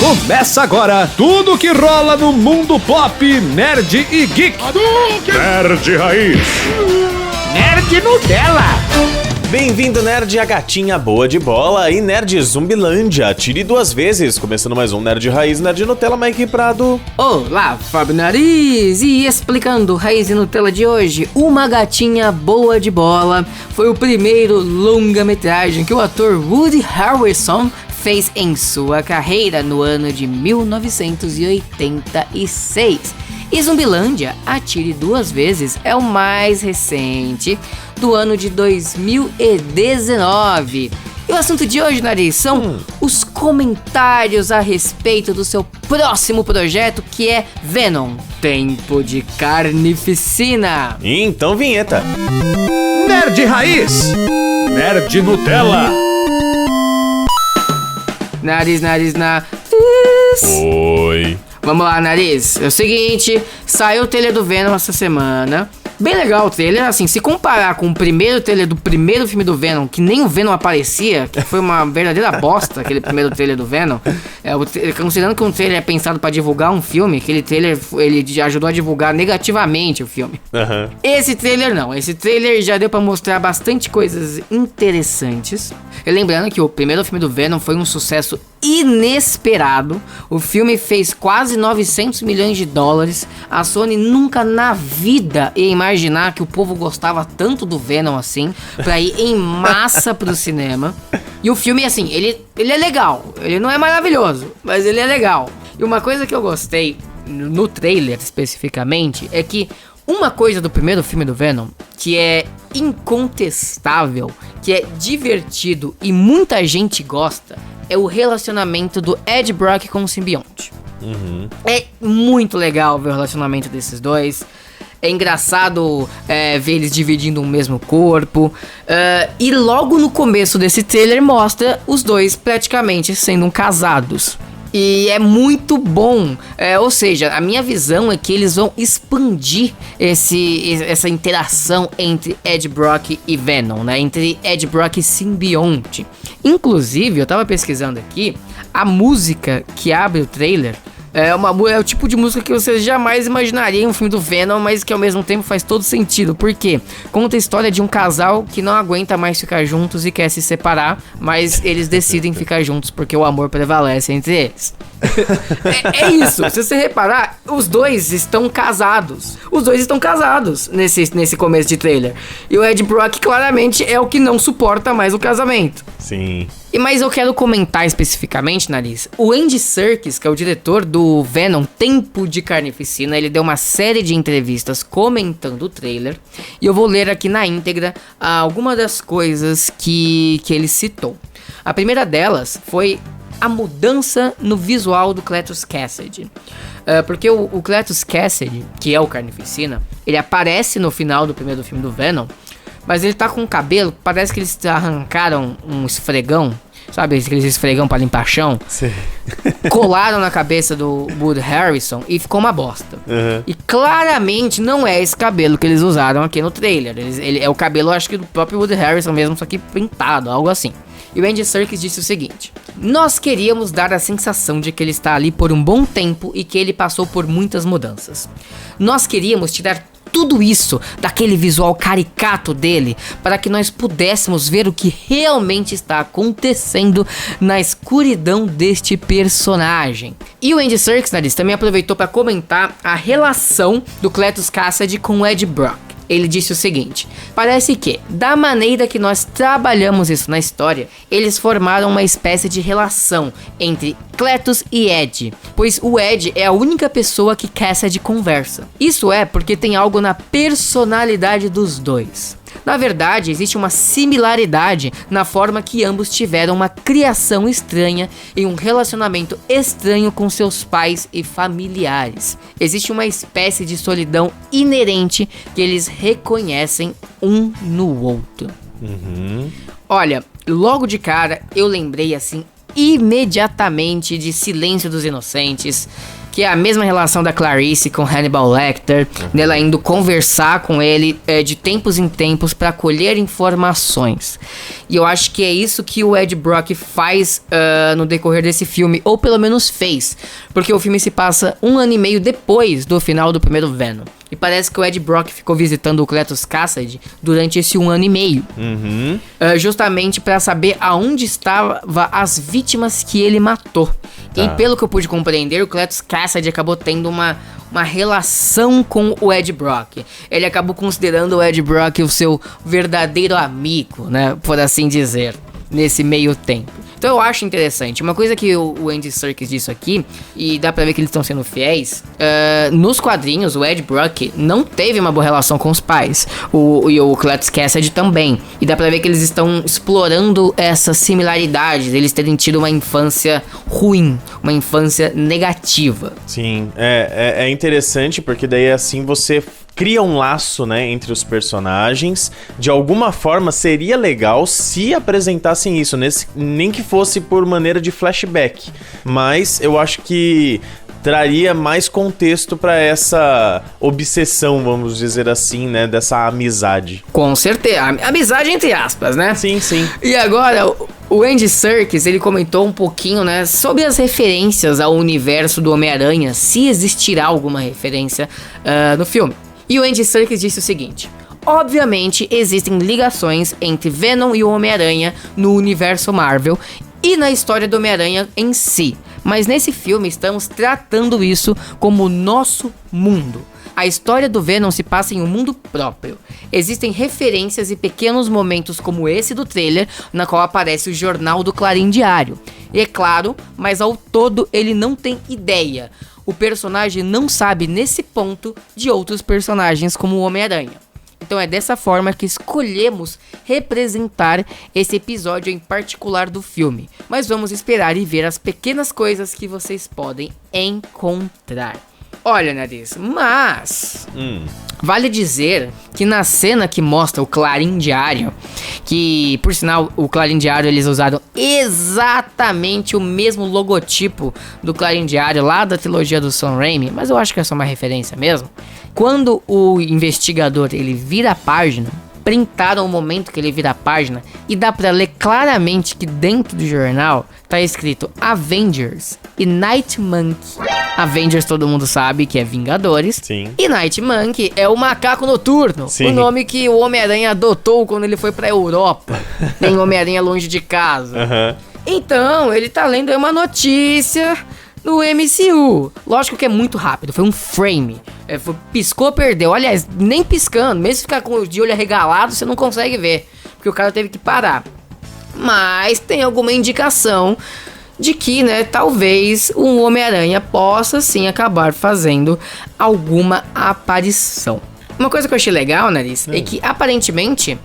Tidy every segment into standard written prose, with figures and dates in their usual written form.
Começa agora tudo que rola no mundo pop, nerd e geek. Nerd Raiz. Nerd Nutella. Bem-vindo, Nerd, a gatinha boa de bola e Nerd Zumbilândia. Tire duas vezes, começando mais um Nerd Raiz, Nerd Nutella, Mike Prado. Olá, Fábio Nariz. E explicando o Raiz e Nutella de hoje, Uma Gatinha Boa de Bola foi o primeiro longa-metragem que o ator Woody Harrelson fez em sua carreira no ano de 1986. E Zumbilândia, Atire Duas Vezes, é o mais recente, do ano de 2019. E o assunto de hoje, Nariz, são os comentários a respeito do seu próximo projeto, que é Venom, Tempo de Carnificina. Então, vinheta. Nerd Raiz. Nerd Nutella. Nariz. Oi. Vamos lá, Nariz. É o seguinte, saiu o trailer do Venom essa semana. Bem legal o trailer, assim, se comparar com o primeiro trailer do primeiro filme do Venom, que nem o Venom aparecia, que foi uma verdadeira bosta, aquele primeiro trailer do Venom, considerando que um trailer é pensado pra divulgar um filme, aquele trailer, ele ajudou a divulgar negativamente o filme. Esse trailer não, esse trailer já deu pra mostrar bastante coisas interessantes. E lembrando que o primeiro filme do Venom foi um sucesso inesperado. O filme fez quase 900 milhões de dólares. A Sony nunca na vida ia imaginar que o povo gostava tanto do Venom assim, pra ir em massa pro cinema. E o filme, assim, ele é legal. Ele não é maravilhoso, mas ele é legal. E uma coisa que eu gostei no trailer especificamente é que uma coisa do primeiro filme do Venom que é incontestável, que é divertido e muita gente gosta, é o relacionamento do Ed Brock com o simbionte. É muito legal ver o relacionamento desses dois. É engraçado ver eles dividindo um mesmo corpo. E logo no começo desse trailer mostra os dois praticamente sendo casados. E é muito bom, ou seja, a minha visão é que eles vão expandir essa interação entre Ed Brock e Venom, né? Entre Ed Brock e simbionte. Inclusive, eu tava pesquisando aqui, a música que abre o trailer é o tipo de música que você jamais imaginaria em um filme do Venom, mas que ao mesmo tempo faz todo sentido. Por quê? Conta a história de um casal que não aguenta mais ficar juntos e quer se separar, mas eles decidem ficar juntos porque o amor prevalece entre eles. É isso, se você reparar, os dois estão casados. Os dois estão casados nesse começo de trailer. E o Ed Brock claramente é o que não suporta mais o casamento. Sim. Mas eu quero comentar especificamente, Nariz, o Andy Serkis, que é o diretor do Venom Tempo de Carnificina, ele deu uma série de entrevistas comentando o trailer, e eu vou ler aqui na íntegra algumas das coisas que ele citou. A primeira delas foi a mudança no visual do Cletus Kasady. Porque o Cletus Kasady, que é o Carnificina, ele aparece no final do primeiro filme do Venom, mas ele tá com o cabelo, parece que eles arrancaram um esfregão, sabe, aqueles esfregão pra limpar chão? Sim. Colaram na cabeça do Woody Harrelson e ficou uma bosta. E claramente não é esse cabelo que eles usaram aqui no trailer. Ele é o cabelo, acho que do próprio Woody Harrelson mesmo, só que pintado, algo assim. E o Andy Serkis disse o seguinte: nós queríamos dar a sensação de que ele está ali por um bom tempo e que ele passou por muitas mudanças. Nós queríamos tirar tudo isso daquele visual caricato dele, para que nós pudéssemos ver o que realmente está acontecendo na escuridão deste personagem. E o Andy Serkis também aproveitou para comentar a relação do Cletus Kasady com o Ed Brock. Ele disse o seguinte: parece que, da maneira que nós trabalhamos isso na história, eles formaram uma espécie de relação entre Cletus e Ed, pois o Ed é a única pessoa que Kasady conversa. Isso é porque tem algo na personalidade dos dois. Na verdade, existe uma similaridade na forma que ambos tiveram uma criação estranha e um relacionamento estranho com seus pais e familiares. Existe uma espécie de solidão inerente que eles reconhecem um no outro. Olha, logo de cara eu lembrei assim imediatamente de Silêncio dos Inocentes, que é a mesma relação da Clarice com Hannibal Lecter, dela indo conversar com ele de tempos em tempos pra colher informações. E eu acho que é isso que o Ed Brock faz no decorrer desse filme, ou pelo menos fez, porque o filme se passa 1 ano e meio depois do final do primeiro Venom. E parece que o Ed Brock ficou visitando o Cletus Kasady durante esse 1 ano e meio. Justamente pra saber aonde estavam as vítimas que ele matou. E pelo que eu pude compreender, o Cletus Kasady acabou tendo uma relação com o Ed Brock. Ele acabou considerando o Ed Brock o seu verdadeiro amigo, né? Por assim dizer, nesse meio tempo. Então eu acho interessante. Uma coisa que o Andy Serkis disse aqui, e dá pra ver que eles estão sendo fiéis, nos quadrinhos o Ed Brock não teve uma boa relação com os pais. E o Cletus Kasady também. E dá pra ver que eles estão explorando essa similaridade, eles terem tido uma infância ruim, uma infância negativa. Sim, é interessante porque daí assim você cria um laço, né, entre os personagens. De alguma forma seria legal se apresentassem isso, nem que fosse por maneira de flashback, mas eu acho que traria mais contexto pra essa obsessão, vamos dizer assim, né, dessa amizade. Com certeza, amizade entre aspas, né? Sim, sim. E agora, o Andy Serkis, ele comentou um pouquinho, né, sobre as referências ao universo do Homem-Aranha, se existirá alguma referência no filme. E o Andy Serkis disse o seguinte: obviamente existem ligações entre Venom e o Homem-Aranha no universo Marvel e na história do Homem-Aranha em si, mas nesse filme estamos tratando isso como nosso mundo. A história do Venom se passa em um mundo próprio. Existem referências e pequenos momentos como esse do trailer, na qual aparece o jornal do Clarim Diário. E é claro, mas ao todo ele não tem ideia. O personagem não sabe nesse ponto de outros personagens como o Homem-Aranha. Então é dessa forma que escolhemos representar esse episódio em particular do filme. Mas vamos esperar e ver as pequenas coisas que vocês podem encontrar. Olha, Nariz, mas vale dizer que na cena que mostra o Clarim Diário, que por sinal o Clarim Diário eles usaram exatamente o mesmo logotipo do Clarim Diário lá da trilogia do Sam Raimi, mas eu acho que é só uma referência mesmo. Quando o investigador ele vira a página, printaram o momento que ele vira a página e dá pra ler claramente que dentro do jornal tá escrito Avengers e Night Monkey. Avengers todo mundo sabe que é Vingadores. Sim. E Night Monkey é o macaco noturno. Sim. O nome que o Homem-Aranha adotou quando ele foi pra Europa. Tem Homem-Aranha longe de casa. Então, ele tá lendo aí uma notícia no MCU. Lógico que é muito rápido, foi um frame. Piscou, perdeu. Aliás, nem piscando, mesmo se ficar com o de olho arregalado, você não consegue ver, porque o cara teve que parar. Mas tem alguma indicação de que, né, talvez um Homem-Aranha possa sim acabar fazendo alguma aparição. Uma coisa que eu achei legal, Nariz, é que aparentemente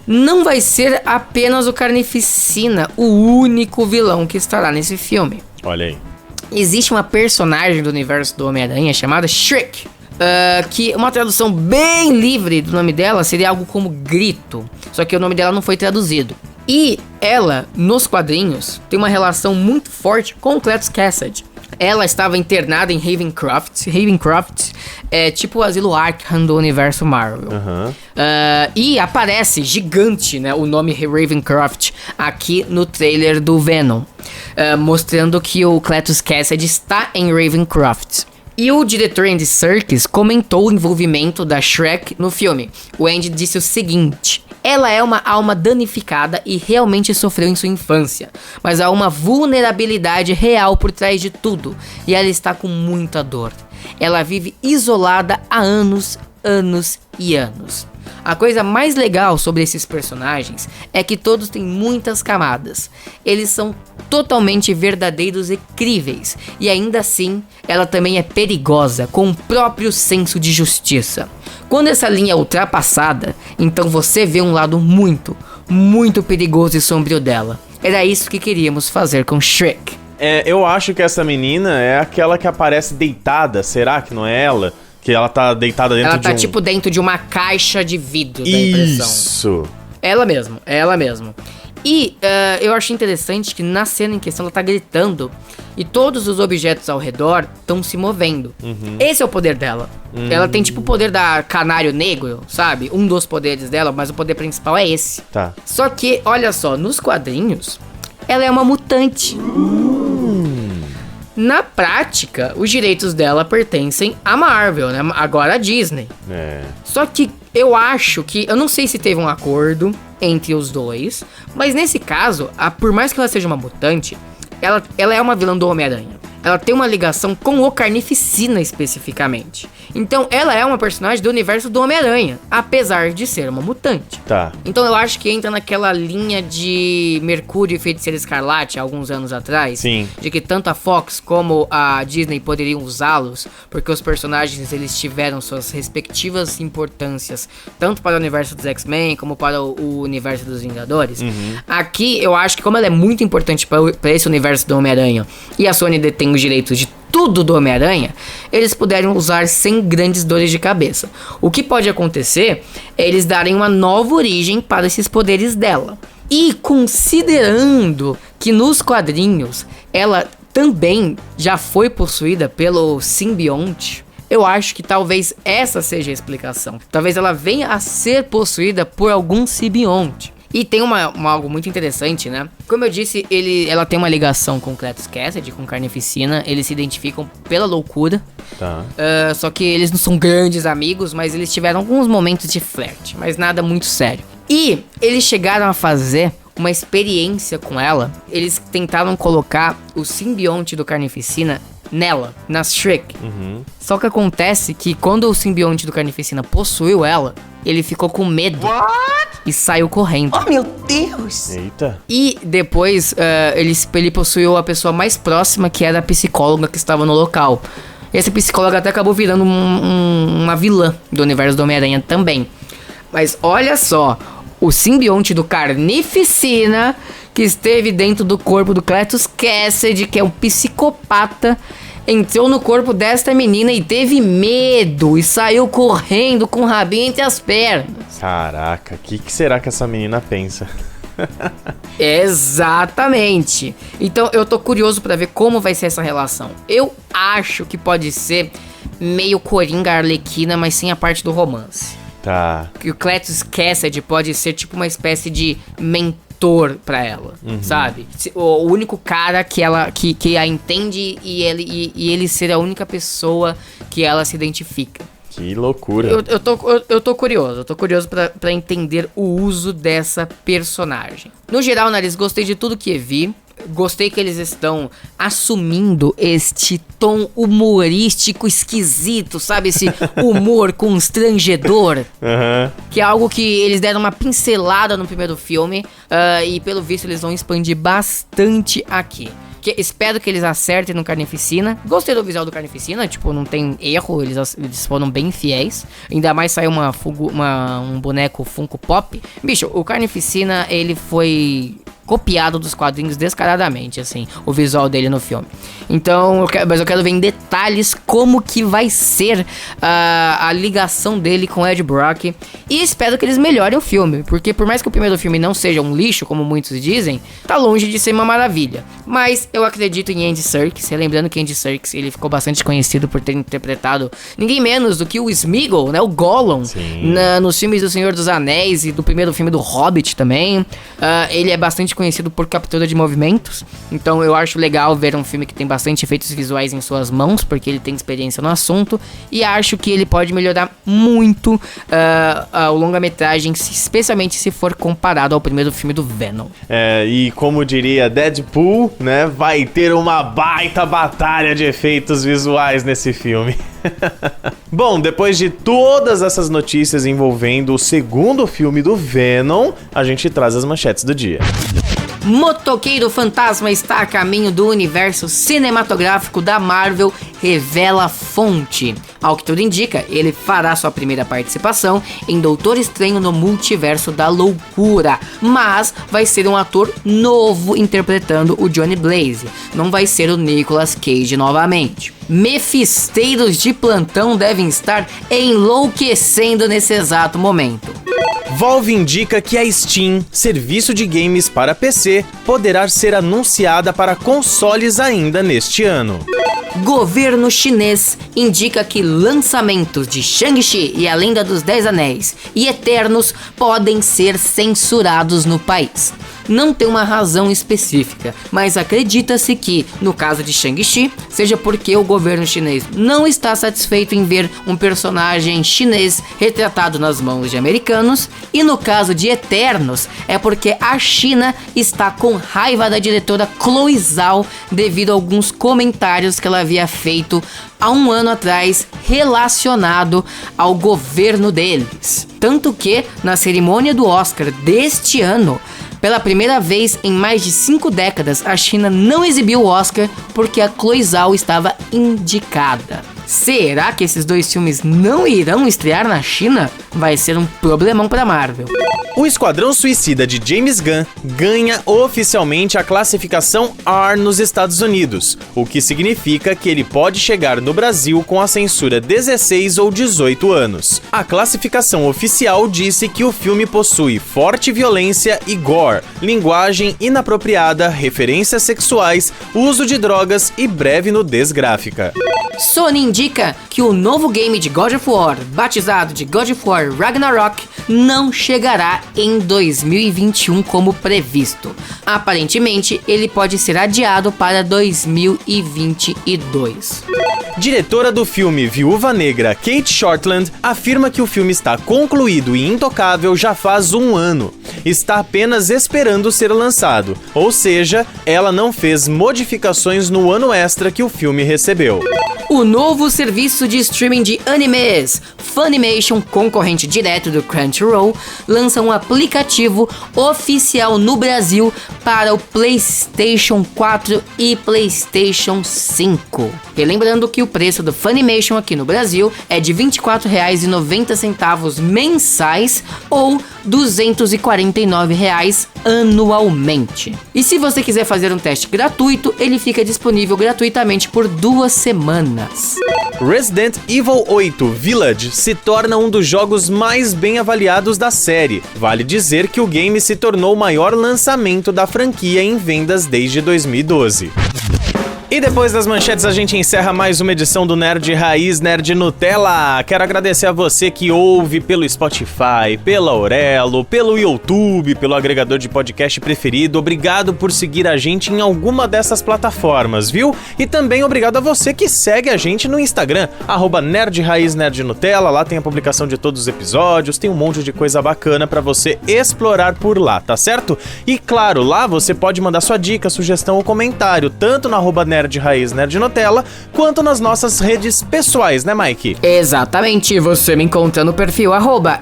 não vai ser apenas o Carnificina o único vilão que estará nesse filme. Olha aí. Existe uma personagem do universo do Homem-Aranha chamada Shriek, que uma tradução bem livre do nome dela seria algo como grito, só que o nome dela não foi traduzido. E ela, nos quadrinhos, tem uma relação muito forte com o Cletus Kasady. Ela estava internada em Ravencroft. Ravencroft é tipo o asilo Arkham do universo Marvel. E aparece gigante, né, o nome Ravencroft aqui no trailer do Venom, mostrando que o Cletus Kasady está em Ravencroft. E o diretor Andy Serkis comentou o envolvimento da Shriek no filme. O Andy disse o seguinte: ela é uma alma danificada e realmente sofreu em sua infância, mas há uma vulnerabilidade real por trás de tudo, e ela está com muita dor. Ela vive isolada há anos e anos. A coisa mais legal sobre esses personagens é que todos têm muitas camadas. Eles são totalmente verdadeiros e críveis, e ainda assim, ela também é perigosa, com o próprio senso de justiça. Quando essa linha é ultrapassada, então você vê um lado muito, muito perigoso e sombrio dela. Era isso que queríamos fazer com Shriek. Eu acho que essa menina é aquela que aparece deitada, será que não é ela? Que ela tá deitada dentro de Ela tá tipo dentro de uma caixa de vidro, dá a impressão. Isso! Ela mesmo. E eu achei interessante que na cena em questão ela tá gritando e todos os objetos ao redor estão se movendo. Esse é o poder dela. Ela tem tipo o poder da Canário Negro, sabe? Um dos poderes dela, mas o poder principal é esse. Tá. Só que, olha só, nos quadrinhos, ela é uma mutante. Na prática, os direitos dela pertencem à Marvel, né? Agora à Disney. Só que eu acho que... Eu não sei se teve um acordo entre os dois, mas nesse caso, por mais que ela seja uma mutante, ela é uma vilã do Homem-Aranha. Ela tem uma ligação com o Carnificina especificamente. Então ela é uma personagem do universo do Homem-Aranha, apesar de ser uma mutante. Tá. Então eu acho que entra naquela linha de Mercúrio e Feiticeira Escarlate, alguns anos atrás. Sim. De que tanto a Fox como a Disney poderiam usá-los, porque os personagens eles tiveram suas respectivas importâncias, tanto para o universo dos X-Men como para o universo dos Vingadores. Aqui eu acho que como ela é muito importante para esse universo do Homem-Aranha, e a Sony detém os direitos de tudo do Homem-Aranha, eles puderam usar sem grandes dores de cabeça. O que pode acontecer é eles darem uma nova origem para esses poderes dela. E considerando que nos quadrinhos ela também já foi possuída pelo simbionte, eu acho que talvez essa seja a explicação. Talvez ela venha a ser possuída por algum simbionte. E tem algo muito interessante, né? Como eu disse, ela tem uma ligação com Cletus Kasady, com Carnificina. Eles se identificam pela loucura. Tá. Só que eles não são grandes amigos, mas eles tiveram alguns momentos de flerte, mas nada muito sério. E eles chegaram a fazer uma experiência com ela. Eles tentaram colocar o simbionte do Carnificina nela, na Shriek. Só que acontece que quando o simbionte do Carnificina possuiu ela, ele ficou com medo e saiu correndo. Oh, meu Deus! Eita. E depois ele possuiu a pessoa mais próxima, que era a psicóloga que estava no local. E essa psicóloga até acabou virando uma vilã do universo do Homem-Aranha também. Mas olha só, o simbionte do Carnificina, que esteve dentro do corpo do Cletus Kasady, que é um psicopata, entrou no corpo desta menina e teve medo e saiu correndo com o rabinho entre as pernas. Caraca, o que será que essa menina pensa? Exatamente. Então eu tô curioso pra ver como vai ser essa relação. Eu acho que pode ser meio Coringa Arlequina, mas sem a parte do romance. Tá. Que o Cletus Kasady pode ser tipo uma espécie de mentor pra ela, sabe? O único cara que a entende e ele ser a única pessoa que ela se identifica. Que loucura. Eu tô curioso pra entender o uso dessa personagem. No geral, Nariz, gostei de tudo que vi. Gostei que eles estão assumindo este tom humorístico esquisito, sabe? Esse humor constrangedor. Que é algo que eles deram uma pincelada no primeiro filme. E pelo visto eles vão expandir bastante aqui. Espero que eles acertem no Carnificina. Gostei do visual do Carnificina, tipo, não tem erro, eles foram bem fiéis. Ainda mais saiu um boneco Funko Pop. Bicho, o Carnificina, ele foi copiado dos quadrinhos descaradamente, assim, o visual dele no filme. Então, eu quero ver em detalhes como que vai ser a ligação dele com Ed Brock. E espero que eles melhorem o filme, porque por mais que o primeiro filme não seja um lixo, como muitos dizem, tá longe de ser uma maravilha. Mas eu acredito em Andy Serkis, lembrando que Andy Serkis, ele ficou bastante conhecido por ter interpretado ninguém menos do que o Sméagol, né, o Gollum, nos filmes do Senhor dos Anéis e do primeiro filme do Hobbit também. Ele é bastante conhecido por captura de movimentos, então eu acho legal ver um filme que tem bastante efeitos visuais em suas mãos, porque ele tem experiência no assunto, e acho que ele pode melhorar muito o longa-metragem, especialmente se for comparado ao primeiro filme do Venom. E como diria Deadpool, né, vai ter uma baita batalha de efeitos visuais nesse filme. Bom, depois de todas essas notícias envolvendo o segundo filme do Venom, a gente traz as manchetes do dia. Motoqueiro Fantasma está a caminho do universo cinematográfico da Marvel, revela fonte. Ao que tudo indica, ele fará sua primeira participação em Doutor Estranho no Multiverso da Loucura, mas vai ser um ator novo interpretando o Johnny Blaze, não vai ser o Nicolas Cage novamente. Mefisteiros de plantão devem estar enlouquecendo nesse exato momento. Valve indica que a Steam, serviço de games para PC, poderá ser anunciada para consoles ainda neste ano. Governo chinês indica que lançamentos de Shang-Chi e a Lenda dos 10 Anéis e Eternos podem ser censurados no país. Não tem uma razão específica, mas acredita-se que, no caso de Shang-Chi, seja porque o governo chinês não está satisfeito em ver um personagem chinês retratado nas mãos de americanos, e no caso de Eternos, é porque a China está com raiva da diretora Chloe Zhao devido a alguns comentários que ela havia feito há um ano atrás relacionado ao governo deles. Tanto que, na cerimônia do Oscar deste ano, pela primeira vez em mais de 5 décadas, a China não exibiu o Oscar porque a Chloe Zhao estava indicada. Será que esses dois filmes não irão estrear na China? Vai ser um problemão pra Marvel. O Esquadrão Suicida de James Gunn ganha oficialmente a classificação R nos Estados Unidos, o que significa que ele pode chegar no Brasil com a censura 16 ou 18 anos. A classificação oficial disse que o filme possui forte violência e gore, linguagem inapropriada, referências sexuais, uso de drogas e breve nudez gráfica. Sony indica que o novo game de God of War, batizado de God of War Ragnarok, não chegará em 2021 como previsto. Aparentemente, ele pode ser adiado para 2022. Diretora do filme Viúva Negra, Kate Shortland, afirma que o filme está concluído e intocável já faz um ano. Está apenas esperando ser lançado, ou seja, ela não fez modificações no ano extra que o filme recebeu. O novo serviço de streaming de animes, Funimation, concorrente direto do Crunchyroll, lança um aplicativo oficial no Brasil para o PlayStation 4 e PlayStation 5. E lembrando que o preço do Funimation aqui no Brasil é de R$ 24,90 mensais ou R$ 249 anualmente. E se você quiser fazer um teste gratuito, ele fica disponível gratuitamente por 2 semanas. Resident Evil 8 Village se torna um dos jogos mais bem avaliados da série. Vale dizer que o game se tornou o maior lançamento da franquia em vendas desde 2012. E depois das manchetes a gente encerra mais uma edição do Nerd Raiz Nerd Nutella. Quero agradecer a você que ouve pelo Spotify, pela Aurelo, pelo YouTube, pelo agregador de podcast preferido. Obrigado por seguir a gente em alguma dessas plataformas, viu? E também obrigado a você que segue a gente no Instagram, @Nerd Raiz Nerd Nutella. Lá tem a publicação de todos os episódios, tem um monte de coisa bacana pra você explorar por lá, tá certo? E claro, lá você pode mandar sua dica, sugestão ou comentário, tanto na @Nerd Raiz Nerd Nutella, quanto nas nossas redes pessoais, né, Mike? Exatamente, você me encontra no perfil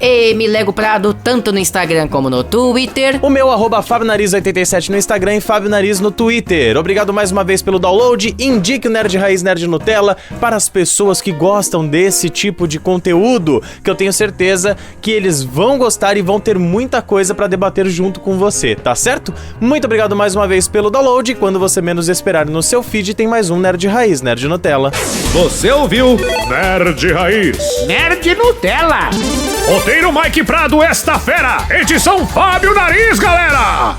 @EMLegoPrado, tanto no Instagram como no Twitter. O meu @FabioNariz87 no Instagram e Fábio Nariz no Twitter. Obrigado mais uma vez pelo download. Indique o Nerd Raiz Nerd Nutella para as pessoas que gostam desse tipo de conteúdo, que eu tenho certeza que eles vão gostar e vão ter muita coisa para debater junto com você, tá certo? Muito obrigado mais uma vez pelo download. Quando você menos esperar no seu feed, tem mais um Nerd Raiz Nerd Nutella. Você ouviu Nerd Raiz Nerd Nutella. Roteiro Mike Prado, esta fera. Edição Fábio Nariz, galera.